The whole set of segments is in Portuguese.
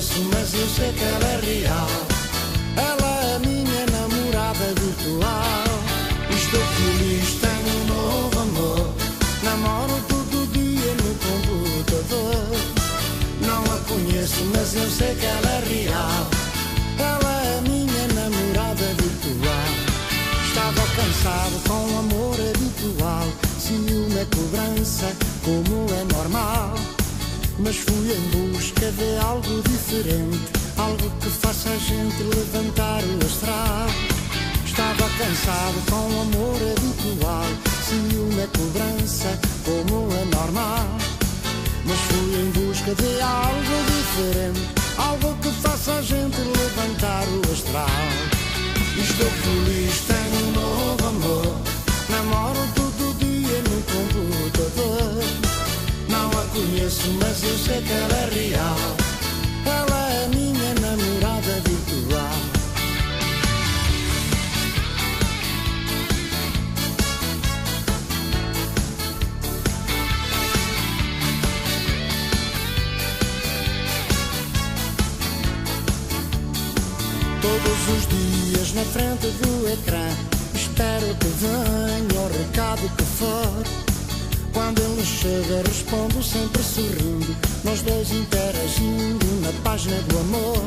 conheço, mas eu sei que ela é real. Ela é a minha namorada virtual. Estou feliz, tenho um novo amor. Namoro todo dia no computador. Não a conheço, mas eu sei que ela é real. Ela é a minha namorada virtual. Estava cansado com o amor habitual. Ciúme é cobrança, como é normal. Mas fui em busca de algo diferente, algo que faça a gente levantar o astral. Estava cansado com o amor habitual. Ciúme é cobrança, como é normal. Mas fui em busca de algo diferente, algo que faça a gente levantar o astral. Estou feliz, tenho um novo amor. Namoro todo dia no computador. Não a conheço, mas eu sei que ela é real. Ela é a minha namorada virtual. Todos os dias na frente do ecrã espero que venha o recado que for. Quando ele chega respondo sempre sorrindo, nós dois interagindo na página do amor.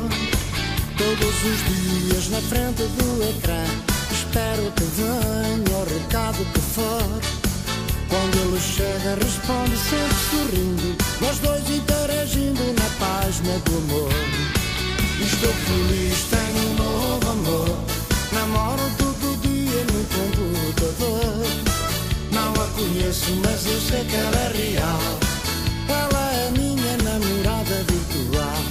Todos os dias na frente do ecrã espero que venha o recado que for. Quando ele chega responde sempre sorrindo, nós dois interagindo na página do amor. Estou feliz, tenho um novo amor. Namoro todo dia no computador. Não a conheço, mas eu sei que ela é real. Ela é a minha namorada virtual.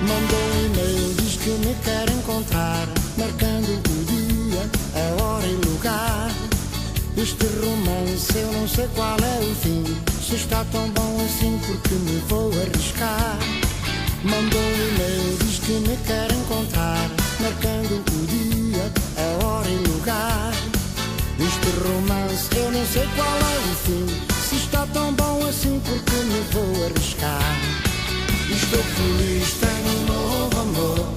Mandou um e-mail, diz que me quer encontrar, marcando o dia, a hora e lugar. Este romance eu não sei qual é o fim. Se está tão bom assim, porque me vou arriscar. Mandou um e-mail, diz que me quer encontrar, marcando o dia, a hora e lugar. Este romance eu não sei qual é o fim. Se está tão bom assim, porque me vou arriscar. Estou feliz, tenho um novo amor.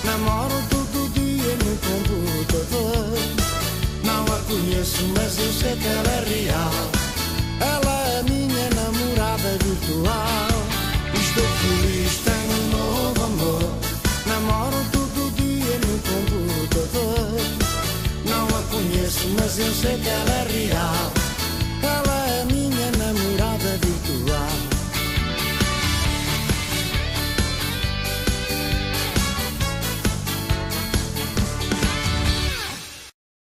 Namoro todo dia no computador. Não a conheço, mas eu sei que ela é real. Ela é a minha namorada virtual. Estou feliz, tenho um novo amor. Namoro todo dia no computador. Não a conheço, mas eu sei que ela é real.